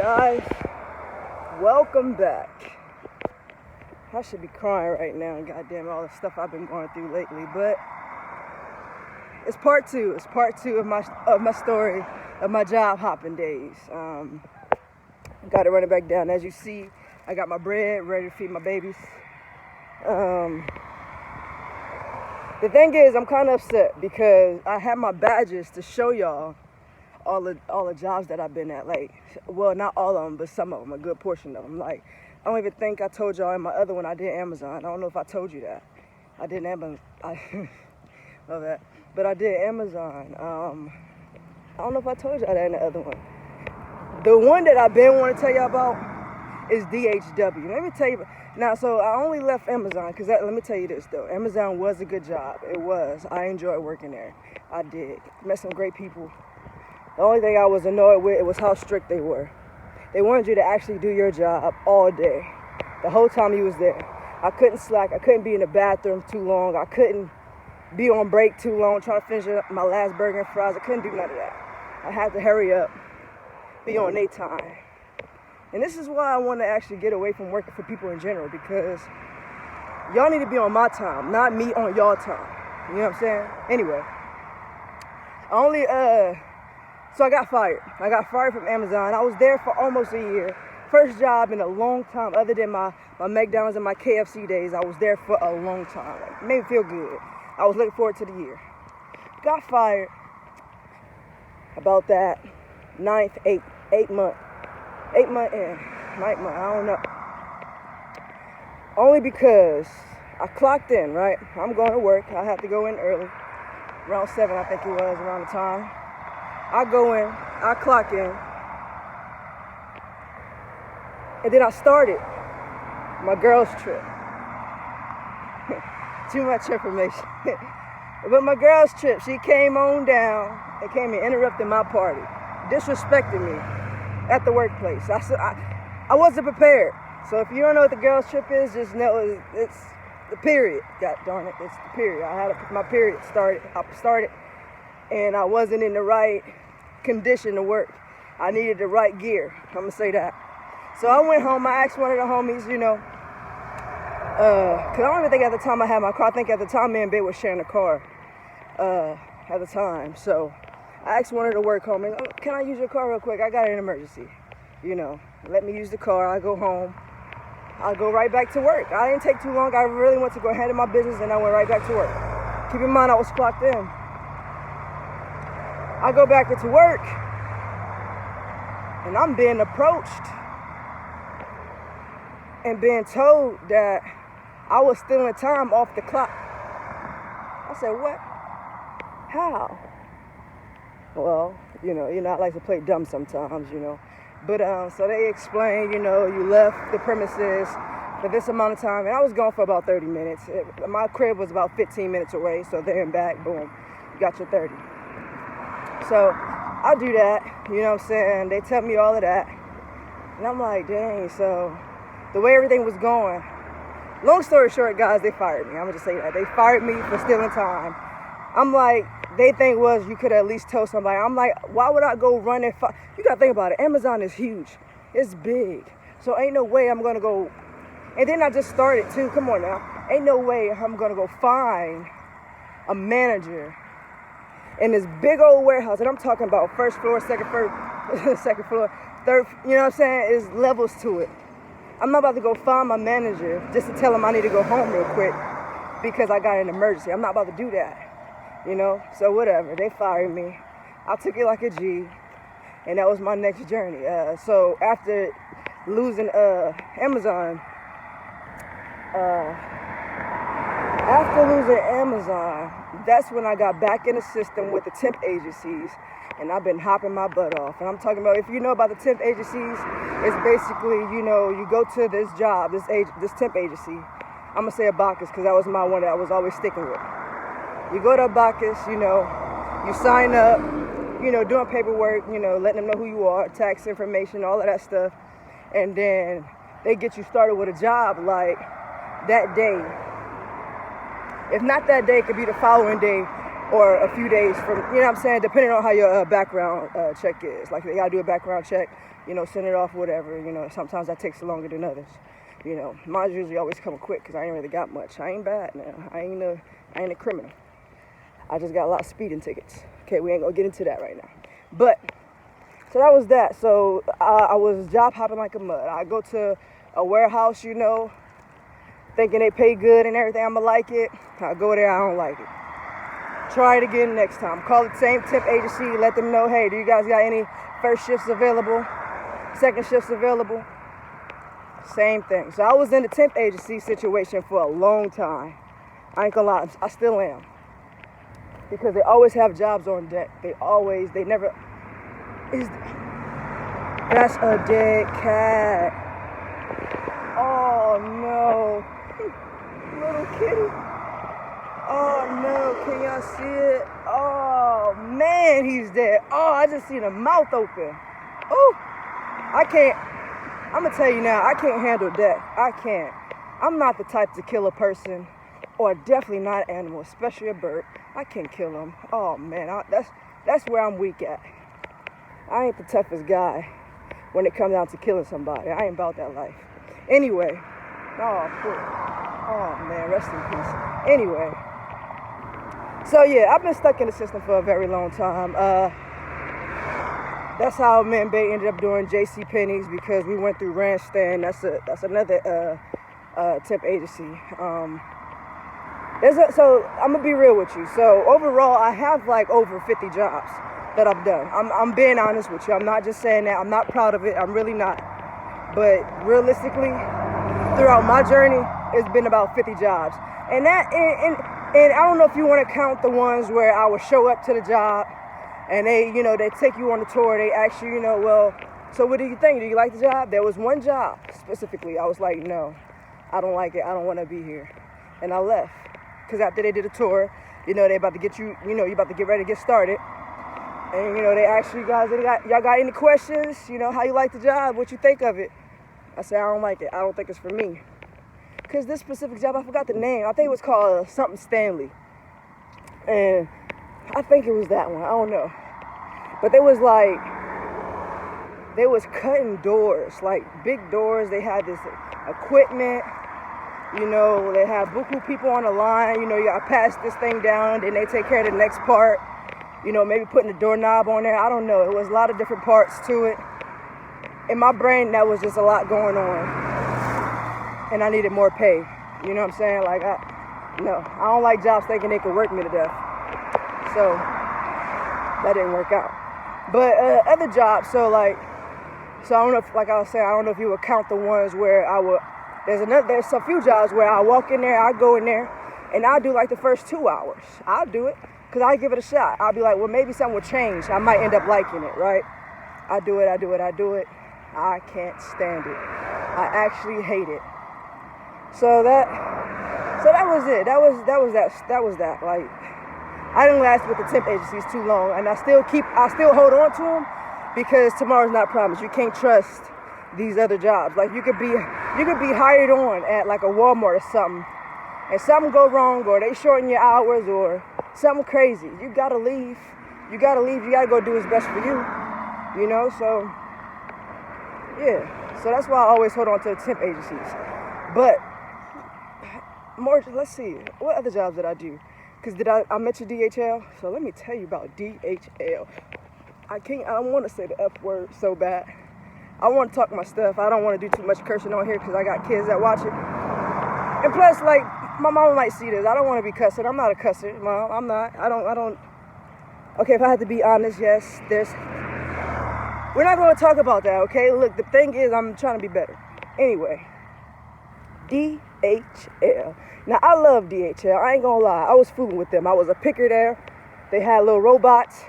guys, welcome back. I should be crying right now, goddamn all the stuff I've been going through lately, but it's part two. It's part two of my story of my job hopping days. Got to run it back down. As you see, I got my bread ready to feed my babies. The thing is, I'm kind of upset because I have my badges to show y'all all the jobs that I've been at. Like, well, not all of them, but some of them, a good portion of them. Like, I don't even think I told y'all in my other one I did Amazon. I don't know if I told you that. I did Amazon. I love that. But I did Amazon. I don't know if I told y'all that in the other one. The one that I've been wanting to tell y'all about is DHW. Let me tell you. Now, so I only left Amazon because let me tell you this, though. Amazon was a good job. It was. I enjoyed working there. I did. Met some great people. The only thing I was annoyed with was how strict they were. They wanted you to actually do your job all day, the whole time you was there. I couldn't slack. I couldn't be in the bathroom too long. I couldn't be on break too long trying to finish up my last burger and fries. I couldn't do none of that. I had to hurry up, be on their time. And this is why I want to actually get away from working for people in general, because y'all need to be on my time, not me on y'all time. You know what I'm saying? Anyway, so I got fired. I got fired from Amazon. I was there for almost a year. First job in a long time, other than my McDonald's and my KFC days. I was there for a long time. It made me feel good. I was looking forward to the year. Got fired about that eight month in. I don't know. Only because I clocked in, right? I'm going to work. I have to go in early. Around 7, I think it was, around the time. I go in, I clock in, and then I started my girls' trip. Too much information. But my girls' trip, she came on down and came and interrupted my party, disrespected me at the workplace. I wasn't prepared. So if you don't know what the girls' trip is, just know it's the period. God darn it, it's the period. I had my period started. I started. And I wasn't in the right condition to work. I needed the right gear. I'm gonna say that. So I went home. I asked one of the homies, cause I don't even think at the time I had my car. I think at the time me and Babe was sharing a car at the time. So I asked one of the work homies, can I use your car real quick? I got an emergency. Let me use the car. I go home. I'll go right back to work. I didn't take too long. I really went to go handle my business and I went right back to work. Keep in mind I was clocked in. I go back into work, and I'm being approached and being told that I was stealing time off the clock. I said, what? How? Well, I like to play dumb sometimes, But so they explained, you left the premises for this amount of time, and I was gone for about 30 minutes. My crib was about 15 minutes away, so there and back, boom, you got your 30. So I do that, you know what I'm saying? They tell me all of that. And I'm like, dang, so the way everything was going, long story short, guys, they fired me. I'm going to just say that. They fired me for stealing time. I'm like, they think was you could at least tell somebody. I'm like, why would I go run and you got to think about it. Amazon is huge. It's big. So ain't no way I'm going to go. And then I just started too. Come on now. Ain't no way I'm going to go find a manager in this big old warehouse, and I'm talking about first floor, second floor, third, you know what I'm saying? There's levels to it. I'm not about to go find my manager just to tell him I need to go home real quick because I got an emergency. I'm not about to do that, So whatever, they fired me. I took it like a G, and that was my next journey. So after losing Amazon, that's when I got back in the system with the temp agencies, and I've been hopping my butt off. And I'm talking about, if you know about the temp agencies, it's basically, you go to this job, this temp agency. I'm going to say a Bacchus because that was my one that I was always sticking with. You go to a Bacchus, you sign up, doing paperwork, letting them know who you are, tax information, all of that stuff. And then they get you started with a job like that day. If not that day, it could be the following day. or a few days from, you know what I'm saying, depending on how your background check is. Like, they gotta do a background check, you know, send it off, whatever, you know. Sometimes that takes longer than others. You know, mine's usually always coming quick because I ain't really got much. I ain't bad now. I ain't a criminal. I just got a lot of speeding tickets. Okay, we ain't gonna get into that right now. But, so that was that. So I was job hopping like a mud. I go to a warehouse, you know, thinking they pay good and everything, I'ma like it. I go there, I don't like it. Try it again next time. Call the same temp agency, let them know, hey, do you guys got any first shifts available, second shifts available? Same thing. So I was in the temp agency situation for a long time. I ain't gonna lie, I still am. Because they always have jobs on deck. They never, that's a dead cat. Oh no, little kitty. Oh no, can y'all see it? Oh man, he's dead. Oh, I just seen a mouth open. Oh, I can't. I'm gonna tell you now, I can't handle death. I can't. I'm not the type to kill a person, or definitely not an animal, especially a bird. I can't kill them. Oh man, that's where I'm weak at. I ain't the toughest guy when it comes down to killing somebody. I ain't about that life. Anyway, oh man, rest in peace. Anyway, so yeah, I've been stuck in the system for a very long time. That's how me and Bay ended up doing J.C. Penney's, because we went through Randstand. That's another temp agency. So I'm gonna be real with you. So overall, I have like over 50 jobs that I've done. I'm being honest with you. I'm not just saying that. I'm not proud of it. I'm really not. But realistically, throughout my journey, it's been about 50 jobs. And I don't know if you want to count the ones where I would show up to the job and they take you on the tour. They ask you, well, so what do you think? Do you like the job? There was one job specifically. I was like, no, I don't like it. I don't want to be here. And I left. Because after they did a tour, they about to get you, you about to get ready to get started. And, they ask you guys, y'all got any questions? How you like the job? What you think of it? I said, I don't like it. I don't think it's for me. Because this specific job, I forgot the name. I think it was called something Stanley. And I think it was that one. I don't know. But they was cutting doors, like big doors. They had this equipment. They have buku people on the line. You got to pass this thing down. Then they take care of the next part. Maybe putting the doorknob on there. I don't know. It was a lot of different parts to it. In my brain, that was just a lot going on. And I needed more pay. You know what I'm saying? I don't like jobs thinking they could work me to death. So that didn't work out. But other jobs, so I don't know if, like I was saying, I don't know if you would count the ones where there's a few jobs where I walk in there, I go in there, and I'll do like the first 2 hours. I'll do it, because I give it a shot. I'll be like, well, maybe something will change. I might end up liking it, right? I do it. I can't stand it. I actually hate it. So that was it. That was that. Like, I didn't last with the temp agencies too long, and I still hold on to them, because tomorrow's not promised. You can't trust these other jobs. Like, you could be hired on at like a Walmart or something, and something go wrong, or they shorten your hours, or something crazy. You gotta leave. You gotta go do what's best for you. So yeah. So that's why I always hold on to the temp agencies. But more, let's see, what other jobs did I do? Because I mentioned DHL, so let me tell you about DHL. I don't want to say the F word so bad. I want to talk my stuff. I don't want to do too much cursing on here because I got kids that watch it. And plus, like, my mama might see this. I don't want to be cussing. I'm not a cusser, Mom. I'm not. I don't. Okay, if I had to be honest, yes, we're not going to talk about that, okay? Look, the thing is, I'm trying to be better. Anyway, DHL. Now, I love DHL. I ain't going to lie. I was fooling with them. I was a picker there. They had little robots.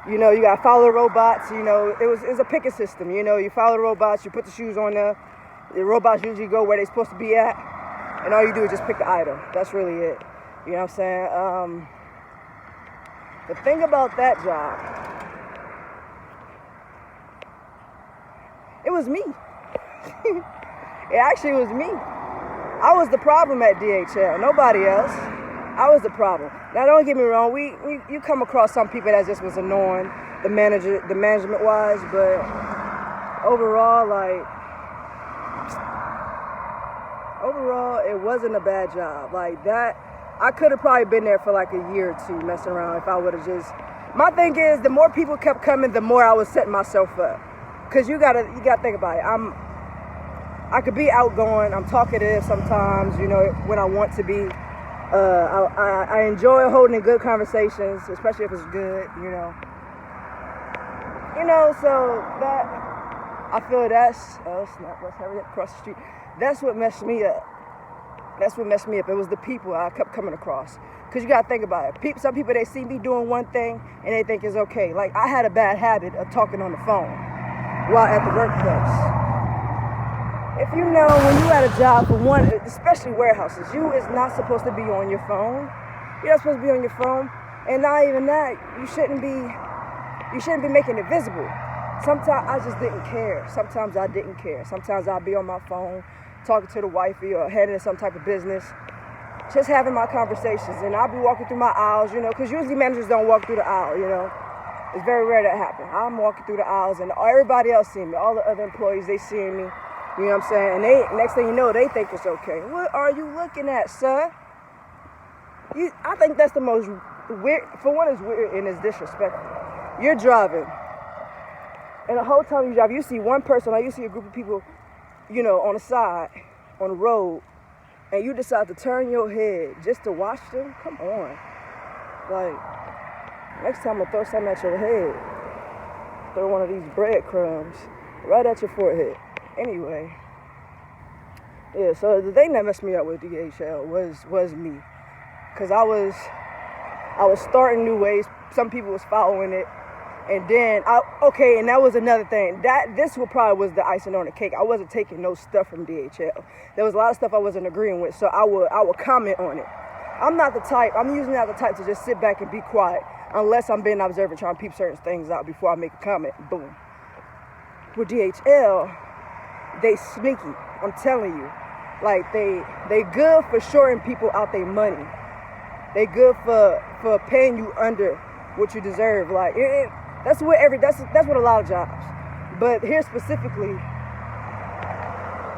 You got to follow the robots. It's a picking system. You follow the robots. You put the shoes on there. The robots usually go where they're supposed to be at. And all you do is just pick the item. That's really it. You know what I'm saying? The thing about that job, it was me. It actually was me. I was the problem at DHL, nobody else. I was the problem. Now, don't get me wrong. You come across some people that just was annoying, the management wise, but overall, it wasn't a bad job. Like that, I could have probably been there for like a year or two messing around if I would have just. My thing is, the more people kept coming, the more I was setting myself up. Cause you gotta think about it. I could be outgoing. I'm talkative sometimes, when I want to be. I enjoy holding good conversations, especially if it's good, So that I feel let's hurry up across the street. That's what messed me up. It was the people I kept coming across. Because you got to think about it. Some people, they see me doing one thing and they think it's okay. Like, I had a bad habit of talking on the phone while at the workplace. If you know, when you at a job, for one, especially warehouses, you is not supposed to be on your phone. You're not supposed to be on your phone. And not even that, you shouldn't be making it visible. Sometimes I just didn't care. Sometimes I didn't care. Sometimes I'd be on my phone talking to the wifey or heading some type of business, just having my conversations. And I'll be walking through my aisles, because usually managers don't walk through the aisle, It's very rare that happens. I'm walking through the aisles and everybody else seeing me. All the other employees, they seeing me. You know what I'm saying? And next thing you know, they think it's okay. What are you looking at, sir? I think that's the most weird. For one, it's weird and it's disrespectful. You're driving. And the whole time you drive, you see one person, or you see a group of people, on the side, on the road, and you decide to turn your head just to watch them? Come on. Like, next time I'll throw something at your head. Throw one of these breadcrumbs right at your forehead. Anyway. Yeah, so the thing that messed me up with DHL was me. Because I was starting new ways. Some people was following it. And then, and that was another thing. This probably was the icing on the cake. I wasn't taking no stuff from DHL. There was a lot of stuff I wasn't agreeing with, so I would comment on it. I'm usually not the type to just sit back and be quiet, unless I'm being observant, trying to peep certain things out before I make a comment. Boom. With DHL, they sneaky. I'm telling you. Like, they good for shorting people out their money. They good for paying you under what you deserve. Like, that's what a lot of jobs. But here specifically,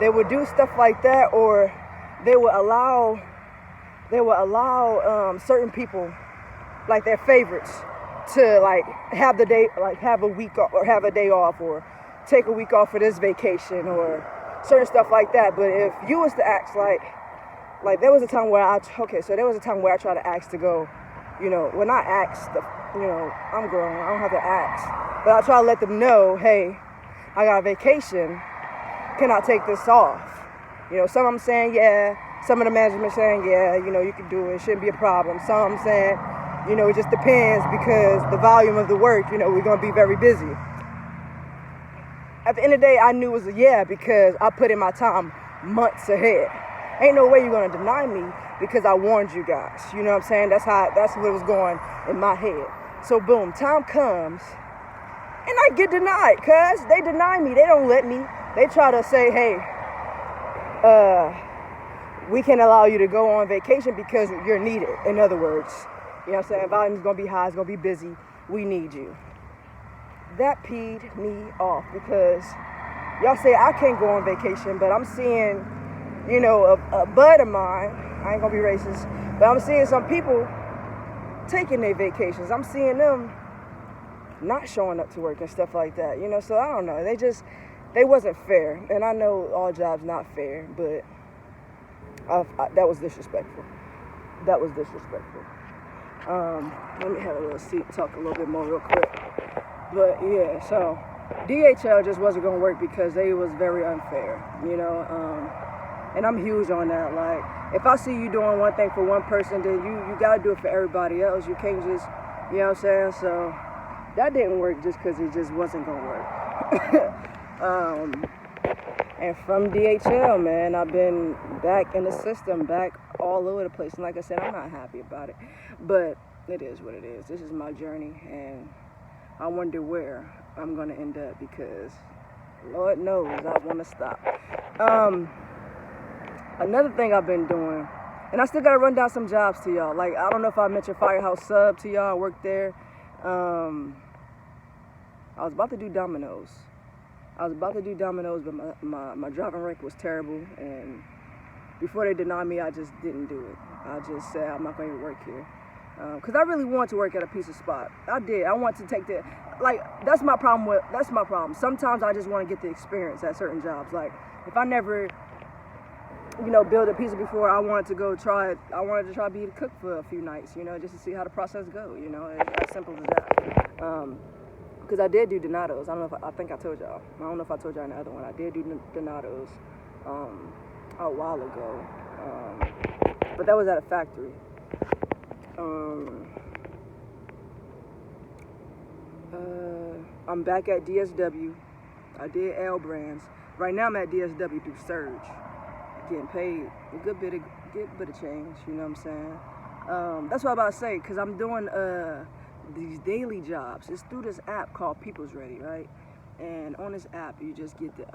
they would do stuff like that, or they would allow certain people, like their favorites, to like have the day, like have a week off, or have a day off, or take a week off for this vacation, or certain stuff like that. But if you was to ask, like there was a time where I tried to ask to go, when I asked, I'm grown, I don't have to ask, but I try to let them know, hey, I got a vacation, can I take this off? Some of them saying, yeah, some of the management saying, yeah, you can do it, it shouldn't be a problem. Some saying, it just depends because the volume of the work, we're going to be very busy. At the end of the day, I knew it was a yeah because I put in my time months ahead. Ain't no way you're going to deny me because I warned you guys. You know what I'm saying? That's what was going in my head. So boom, time comes and I get denied because they deny me. They don't let me. They try to say, hey, we can't allow you to go on vacation because you're needed. In other words, you know what I'm saying? Volume's going to be high. It's going to be busy. We need you. That peed me off because y'all say I can't go on vacation, but I'm seeing, a bud of mine, I ain't gonna be racist, but I'm seeing some people taking their vacations. I'm seeing them not showing up to work and stuff like that, so I don't know. They wasn't fair. And I know all jobs not fair, but that was disrespectful. Let me have a little seat, talk a little bit more real quick. But yeah, so DHL just wasn't gonna work because they was very unfair, and I'm huge on that. Like, if I see you doing one thing for one person, then you gotta do it for everybody else. You can't just, you know what I'm saying? So that didn't work just because it just wasn't gonna work. And from DHL, man, I've been back in the system, back all over the place. And like I said, I'm not happy about it, but it is what it is. This is my journey, and I wonder where I'm gonna end up because Lord knows I want to stop. Another thing I've been doing And I still gotta run down some jobs to y'all. Like, I don't know if I mentioned Firehouse Sub to y'all. I worked there. I was about to do Domino's. But my driving record was terrible. And before they denied me, I just didn't do it. I just said, I'm not going to work here. Because I really want to work at a pizza spot. I did. I want to take the, like, that's my problem. Sometimes I just want to get the experience at certain jobs. Like, if I never, build a pizza before, I wanted to try to be the cook for a few nights, just to see how the process go, It's as simple as that. Because I did do Donato's. I think I told y'all. I don't know if I told y'all in the other one. I did do Donato's a while ago. But that was at a factory. I'm back at DSW. I did L Brands. Right now I'm at DSW through Surge. Getting paid a good bit of change, you know what I'm saying? That's what I'm about to say, because I'm doing these daily jobs. It's through this app called People's Ready, right? And on this app, you just get to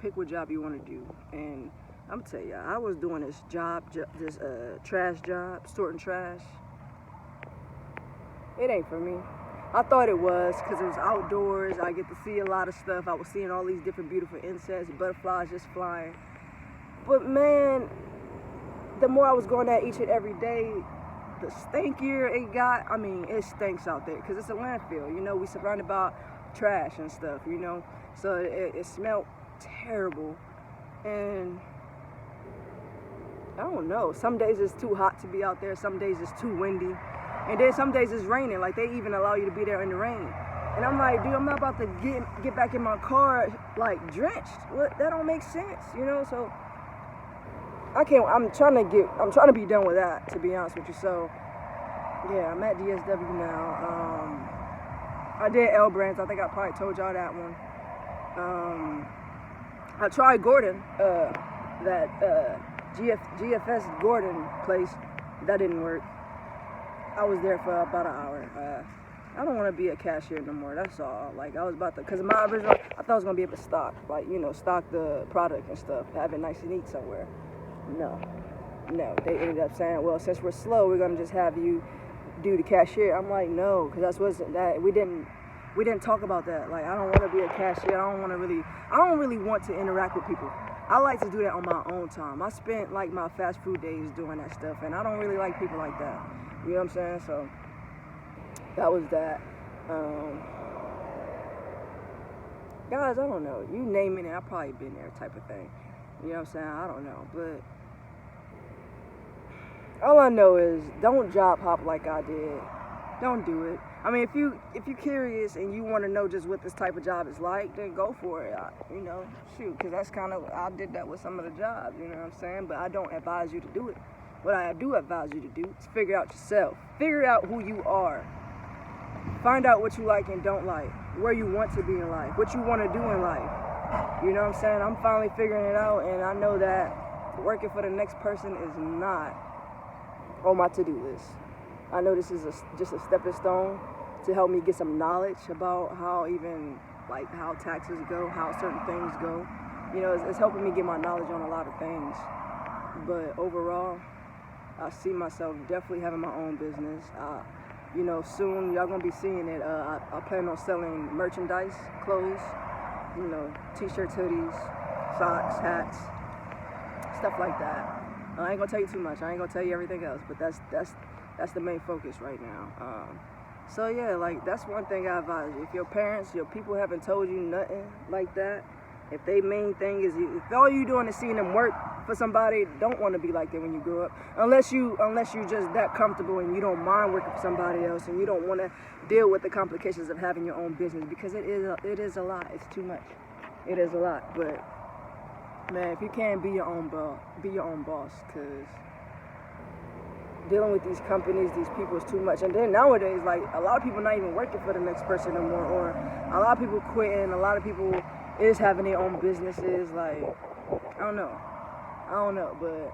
pick what job you want to do. And I'm gonna tell you, I was doing this trash job, sorting trash. It ain't for me. I thought it was, because it was outdoors. I get to see a lot of stuff. I was seeing all these different beautiful insects, butterflies just flying. But man, the more I was going at each and every day, the stinkier it got. I mean, it stinks out there because it's a landfill. We surrounded by trash and stuff, So it smelled terrible. And I don't know. Some days it's too hot to be out there. Some days it's too windy. And then some days it's raining. Like, they even allow you to be there in the rain. And I'm like, dude, I'm not about to get back in my car, like, drenched. What? That don't make sense, So I'm trying to be done with that, to be honest with you. So, yeah, I'm at DSW now. I did L Brands. I think I probably told y'all that one. I tried Gordon, that GFS Gordon place. That didn't work. I was there for about an hour. I don't want to be a cashier no more. That's all. Like, I was about to, because my original, I thought I was going to be able to stock, stock the product and stuff, have it nice and neat somewhere. No, they ended up saying, well, since we're slow, we're gonna just have you do the cashier. I'm like, no, because we didn't talk about that. Like, I don't want to be a cashier. I don't really want to interact with people. I like to do that on my own time. I spent like my fast food days doing that stuff, and I don't really like people like that. You know what I'm saying? So that was that. Guys, I don't know. You name it, I've probably been there, type of thing. You know what I'm saying? I don't know, but all I know is don't job hop like I did. Don't do it. I mean, if you're curious and you want to know just what this type of job is like, then go for it. Shoot, because that's kind of, I did that with some of the jobs. You know what I'm saying? But I don't advise you to do it. What I do advise you to do is figure out yourself. Figure out who you are. Find out what you like and don't like. Where you want to be in life. What you want to do in life. You know what I'm saying? I'm finally figuring it out, and I know that working for the next person is not on my to-do list. I know this is just a stepping stone to help me get some knowledge about how taxes go, how certain things go. It's helping me get my knowledge on a lot of things. But overall, I see myself definitely having my own business. Soon y'all gonna be seeing it. I plan on selling merchandise, clothes, t-shirts, hoodies, socks, hats, stuff like that. I ain't gonna tell you too much. I ain't gonna tell you everything else, but that's the main focus right now. So yeah, like, that's one thing I advise you. If your parents, your people haven't told you nothing like that, if they main thing is if all you doing is seeing them work for somebody, don't want to be like that when you grow up. Unless you just that comfortable and you don't mind working for somebody else and you don't want to deal with the complications of having your own business, because it is a lot. It's too much. It is a lot. But man, if you can be your own boss, because dealing with these companies, these people is too much. And then nowadays, like, a lot of people not even working for the next person no more, or a lot of people quitting. A lot of people is having their own businesses. Like, I don't know, but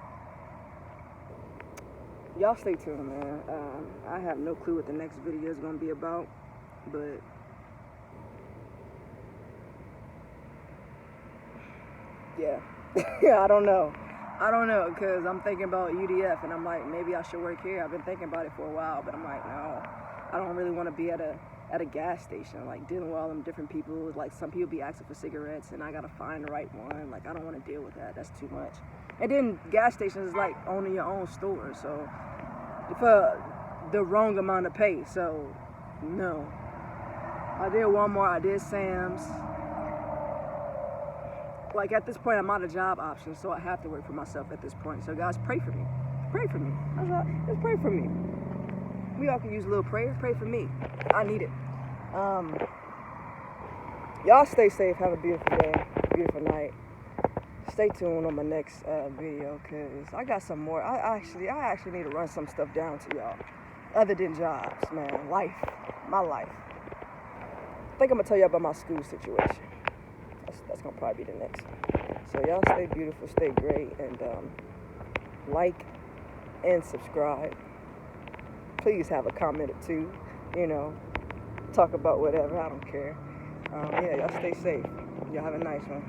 y'all stay tuned, man. I have no clue what the next video is gonna be about, but yeah. Yeah, I don't know. I don't know, because I'm thinking about UDF, and I'm like, maybe I should work here. I've been thinking about it for a while, but I'm like, no, I don't really want to be at a gas station, like dealing with all them different people. Like some people be asking for cigarettes, and I gotta find the right one. Like I don't want to deal with that. That's too much. And then gas stations is like owning your own store, so for the wrong amount of pay. So no, I did Walmart, I did Sam's. Like at this point, I'm out of job options, so I have to work for myself at this point. So guys, pray for me. Pray for me. That's all. Just pray for me. We all can use a little prayer. Pray for me. I need it. Y'all stay safe. Have a beautiful day, beautiful night. Stay tuned on my next video, cause I got some more. I actually need to run some stuff down to y'all, other than jobs, man. Life, my life. I think I'm gonna tell you about my school situation. That's gonna probably be the next one. So y'all stay beautiful, stay great, and like and subscribe. Please have a comment or two. You know, talk about whatever. I don't care. Yeah, y'all stay safe. Y'all have a nice one.